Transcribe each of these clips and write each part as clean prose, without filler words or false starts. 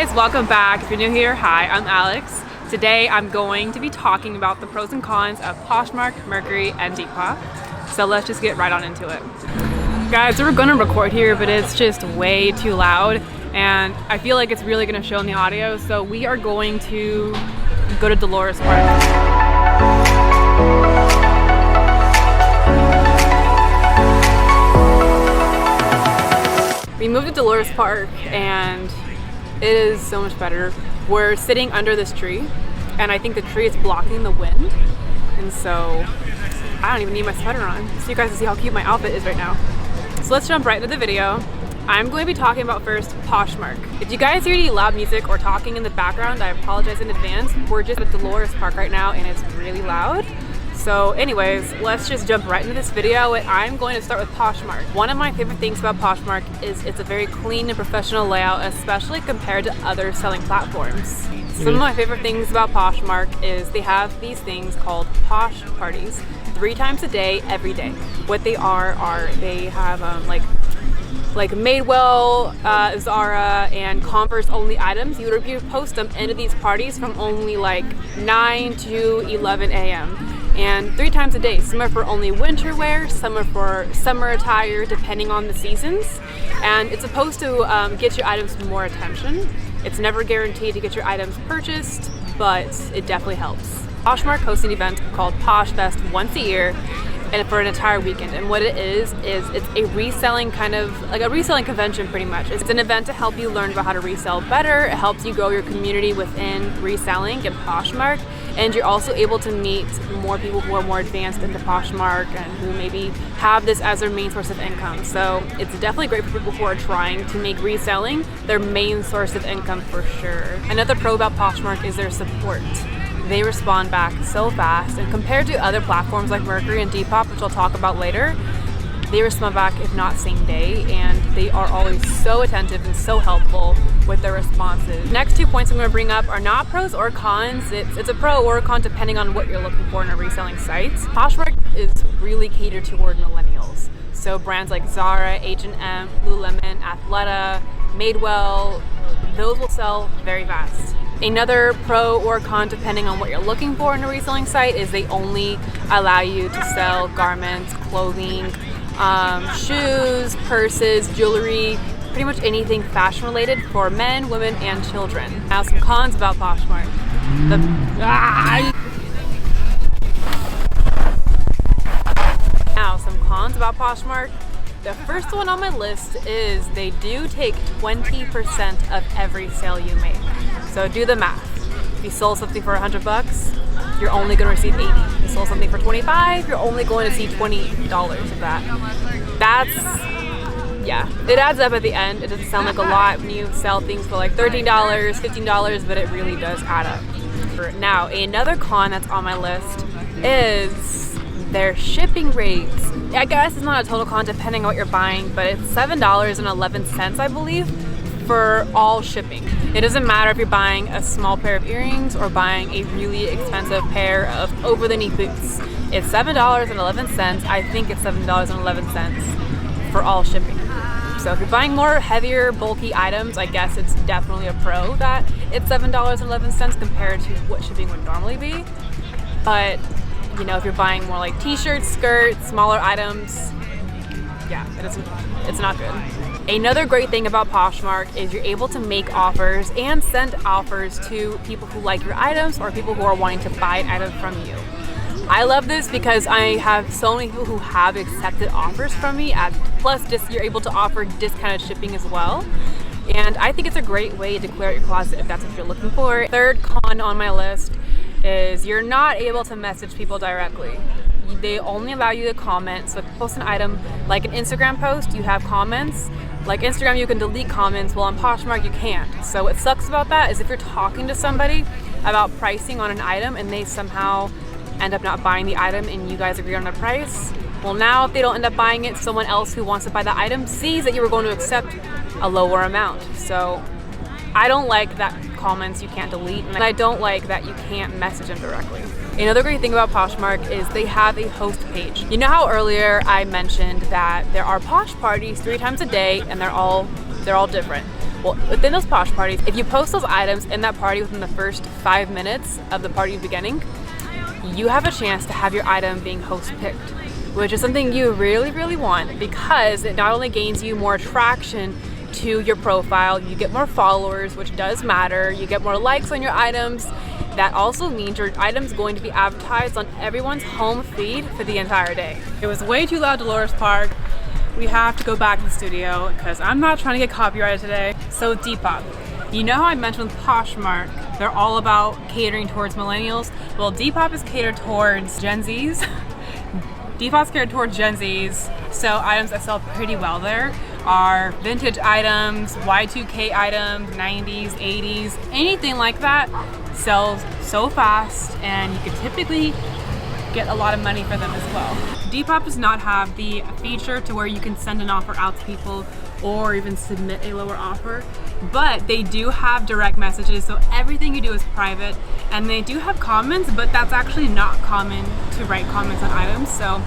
guys, welcome back. If you're new here, hi, I'm Alex. Today I'm going to be talking about the pros and cons of Poshmark, Mercari, and Depop. So let's just get right on into it. Guys, we're gonna record here, but it's just way too loud and I feel like it's really gonna show in the audio. So we are going to go to Dolores Park. We moved to Dolores Park and it is so much better. We're sitting under this tree and I think the tree is blocking the wind. And so I don't even need my sweater on. So you guys can see how cute my outfit is right now. So let's jump right into the video. I'm going to be talking about first Poshmark. If you guys hear any loud music or talking in the background, I apologize in advance. We're just at Dolores Park right now and it's really loud. So anyways, let's just jump right into this video and I'm going to start with Poshmark. One of my favorite things about Poshmark is it's a very clean and professional layout, especially compared to other selling platforms. Some of my favorite things about Poshmark is they have these things called Posh parties 3 times a day, every day. What they are they have like Madewell, Zara, and Converse only items. You would post them into these parties from only like 9 to 11 a.m. and 3 times a day. Some are for only winter wear, some are for summer attire, depending on the seasons. And it's supposed to get your items more attention. It's never guaranteed to get your items purchased, but it definitely helps. Poshmark hosts an event called Posh Fest once a year, and for an entire weekend. And what it is it's a reselling kind of like a reselling convention pretty much. It's an event to help you learn about how to resell better. It helps you grow your community within reselling and Poshmark. And you're also able to meet more people who are more advanced into Poshmark and who maybe have this as their main source of income. So it's definitely great for people who are trying to make reselling their main source of income for sure. Another pro about Poshmark is their support. They respond back so fast, and compared to other platforms like Mercari and Depop, which I'll talk about later, they respond back if not same day, and they are always so attentive and so helpful with their responses. Next 2 points I'm going to bring up are not pros or cons. It's a pro or a con depending on what you're looking for in a reselling site. Poshmark is really catered toward millennials. So brands like Zara, H&M, Lululemon, Athleta, Madewell, those will sell very fast. Another pro or con depending on what you're looking for in a reselling site is they only allow you to sell garments, clothing, shoes, purses, jewelry, pretty much anything fashion related for men, women, and children. Now some cons about Poshmark. Now some cons about Poshmark. The first one on my list is they do take 20% of every sale you make. So do the math. If you sold something for $100, you're only going to receive 80. If you sold something for 25, you're only going to see $20 of that. Yeah, it adds up at the end. It doesn't sound like a lot when you sell things for like $13, $15, but it really does add up. Now, another con that's on my list is their shipping rates. I guess it's not a total con depending on what you're buying, but it's $7.11, I believe, for all shipping. It doesn't matter if you're buying a small pair of earrings or buying a really expensive pair of over-the-knee boots. It's $7.11. I think it's $7.11 for all shipping. So if you're buying more heavier, bulky items, I guess it's definitely a pro that it's $7.11 compared to what shipping would normally be. But you know, if you're buying more like t-shirts, skirts, smaller items, yeah, it's not good. Another great thing about Poshmark is you're able to make offers and send offers to people who like your items or people who are wanting to buy an item from you. I love this because I have so many people who have accepted offers from me, plus just you're able to offer discounted shipping as well. And I think it's a great way to clear out your closet if that's what you're looking for. Third con on my list is you're not able to message people directly. They only allow you to comment. So if you post an item like an Instagram post, you have comments. Like Instagram, you can delete comments. Well, on Poshmark, you can't. So what sucks about that is if you're talking to somebody about pricing on an item and they somehow end up not buying the item and you guys agree on a price, well, now if they don't end up buying it, someone else who wants to buy the item sees that you were going to accept a lower amount. So I don't like that comments you can't delete, and I don't like that you can't message them directly. Another great thing about Poshmark is they have a host page. You know how earlier I mentioned that there are Posh parties 3 times a day and they're all different. Well, within those Posh parties, if you post those items in that party within the first 5 minutes of the party beginning, you have a chance to have your item being host picked, which is something you really want, because it not only gains you more traction to your profile, you get more followers, which does matter, you get more likes on your items. That also means your item's going to be advertised on everyone's home feed for the entire day. It was way too loud, Dolores Park. We have to go back to the studio because I'm not trying to get copyrighted today. So Depop. You know how I mentioned with Poshmark, they're all about catering towards millennials? Well, Depop is catered towards Gen Zs. Depop's catered towards Gen Zs, so items that sell pretty well there are vintage items, Y2K items, 90s, 80s, anything like that sells so fast, and you can typically get a lot of money for them as well. Depop does not have the feature to where you can send an offer out to people or even submit a lower offer, but they do have direct messages, so everything you do is private, and they do have comments, but that's actually not common to write comments on items. So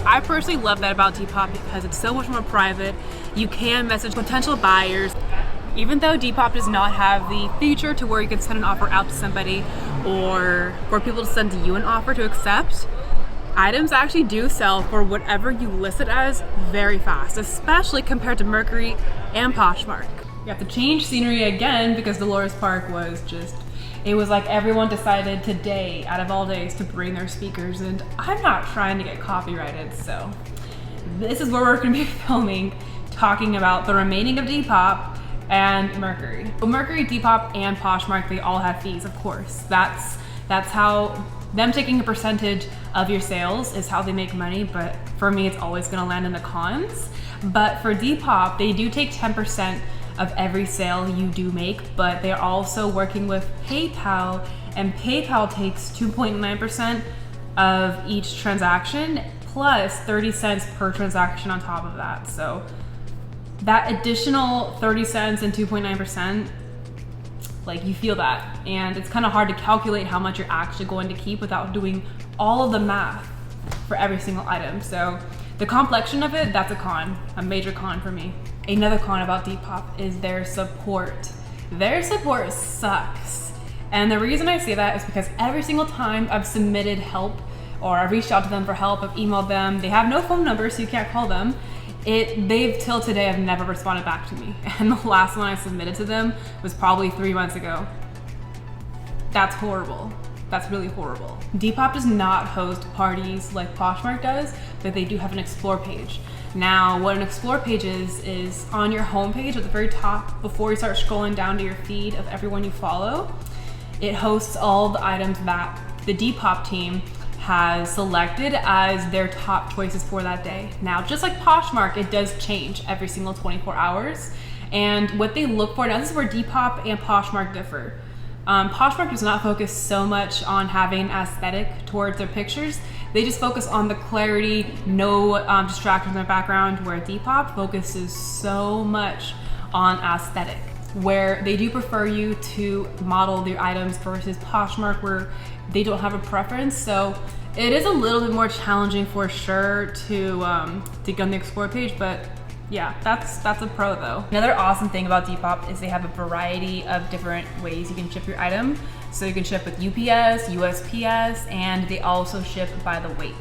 I personally love that about Depop because it's so much more private. You can message potential buyers. Even though Depop does not have the feature to where you can send an offer out to somebody or for people to send you an offer to accept, items actually do sell for whatever you list it as very fast, especially compared to Mercari and Poshmark. You have to change scenery again because Dolores Park was just, it was like everyone decided today, out of all days, to bring their speakers, and I'm not trying to get copyrighted, so this is where we're going to be filming, talking about the remaining of Depop and Mercari. Well, Mercari, Depop, and Poshmark, they all have fees, of course. That's how them taking a percentage of your sales is how they make money, but for me, it's always gonna land in the cons. But for Depop, they do take 10% of every sale you do make, but they're also working with PayPal, and PayPal takes 2.9% of each transaction, plus 30 cents per transaction on top of that. So that additional 30 cents and 2.9%, like, you feel that, and it's kind of hard to calculate how much you're actually going to keep without doing all of the math for every single item. So the complexion of it, that's a con, a major con for me. Another con about Depop is their support. Their support sucks. And the reason I say that is because every single time I've submitted help or I've reached out to them for help, I've emailed them, they have no phone number, so you can't call them. They've till today have never responded back to me. And the last one I submitted to them was probably 3 months ago. That's horrible. That's really horrible. Depop does not host parties like Poshmark does, but they do have an explore page. Now, what an explore page is on your homepage at the very top, before you start scrolling down to your feed of everyone you follow, it hosts all the items that the Depop team has selected as their top choices for that day. Now, just like Poshmark, it does change every single 24 hours. And what they look for, now this is where Depop and Poshmark differ. Poshmark does not focus so much on having an aesthetic towards their pictures. They just focus on the clarity, no distractions in the background, where Depop focuses so much on aesthetic, where they do prefer you to model their items versus Poshmark, where they don't have a preference. So it is a little bit more challenging for sure to get on the explore page, but yeah, that's a pro though. Another awesome thing about Depop is they have a variety of different ways you can ship your item. So you can ship with UPS, USPS, and they also ship by the weight,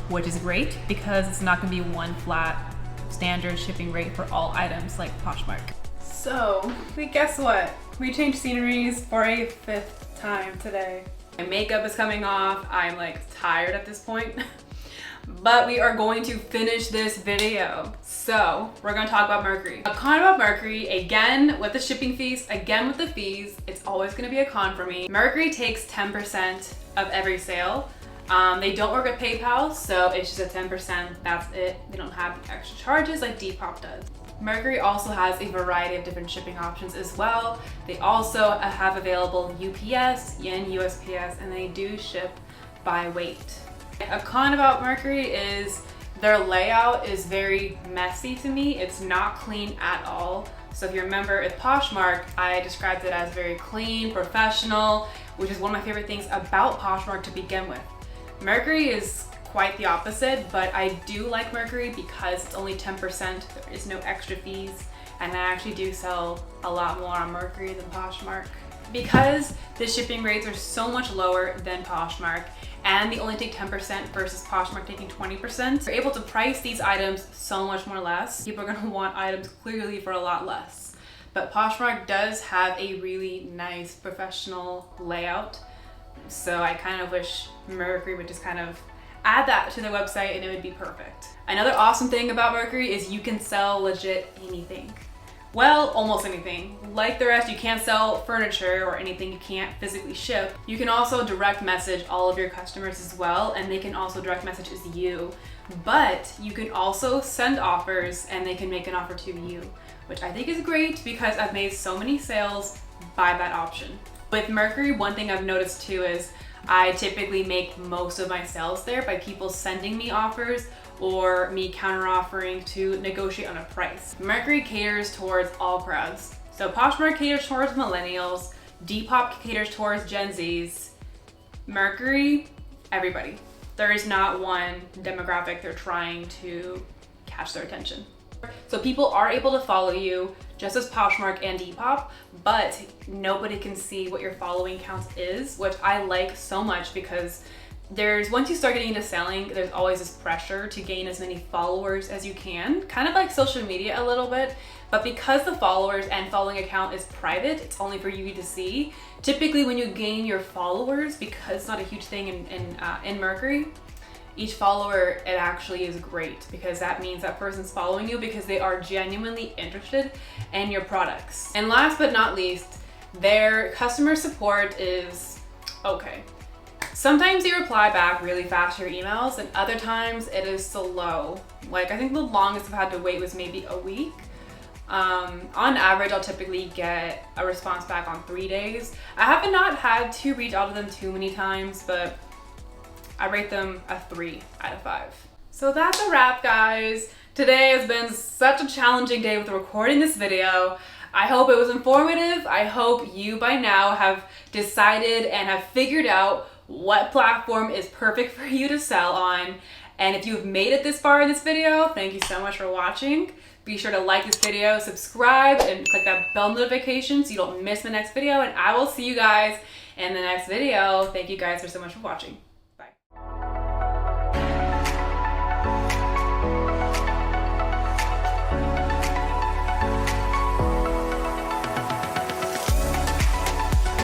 which is great because it's not gonna be one flat standard shipping rate for all items like Poshmark. So, guess what? We changed sceneries for a 5th time today. My makeup is coming off. I'm like tired at this point. But we are going to finish this video. So we're gonna talk about Mercari. A con about Mercari, again with the shipping fees, again with the fees, it's always gonna be a con for me. Mercari takes 10% of every sale. They don't work with PayPal, so it's just a 10%, that's it. They don't have extra charges like Depop does. Mercari also has a variety of different shipping options as well. They also have available UPS and USPS, and they do ship by weight. A con about Mercari is their layout is very messy to me. It's not clean at all. So if you remember at Poshmark, I described it as very clean, professional, which is one of my favorite things about Poshmark to begin with. Mercari is quite the opposite, but I do like Mercari because it's only 10%. There is no extra fees. and I actually do sell a lot more on Mercari than Poshmark. Because the shipping rates are so much lower than Poshmark, and they only take 10% versus Poshmark taking 20%, you're able to price these items so much more less. People are gonna want items clearly for a lot less. But Poshmark does have a really nice professional layout. So I kind of wish Mercari would just kind of add that to their website and it would be perfect. Another awesome thing about Mercari is you can sell legit anything. Well, almost anything. Like the rest, you can't sell furniture or anything you can't physically ship. You can also direct message all of your customers as well, and they can also direct message as you. But you can also send offers and they can make an offer to you, which I think is great because I've made so many sales by that option. With Mercari, one thing I've noticed too is I typically make most of my sales there by people sending me offers or me counter offering to negotiate on a price. Mercari caters towards all crowds. So Poshmark caters towards millennials, Depop caters towards Gen Zs, Mercari, everybody. There is not one demographic they're trying to catch their attention. So people are able to follow you just as Poshmark and Depop, but nobody can see what your following count is, which I like so much because once you start getting into selling, there's always this pressure to gain as many followers as you can, kind of like social media a little bit. But because the followers and following account is private, it's only for you to see. Typically when you gain your followers, because it's not a huge thing in Mercari, each follower, it actually is great because that means that person's following you because they are genuinely interested in your products. And last but not least, their customer support is okay. Sometimes they reply back really fast to your emails and other times it is slow. Like I think the longest I've had to wait was maybe a week. On average, I'll typically get a response back on 3 days. I have not had to reach out to them too many times, but I rate them a 3 out of 5. So that's a wrap, guys. Today has been such a challenging day with recording this video. I hope it was informative. I hope you by now have decided and have figured out what platform is perfect for you to sell on. And if you've made it this far in this video, thank you so much for watching. Be sure to like this video, subscribe, and click that bell notification so you don't miss the next video. And I will see you guys in the next video. Thank you guys so much for watching.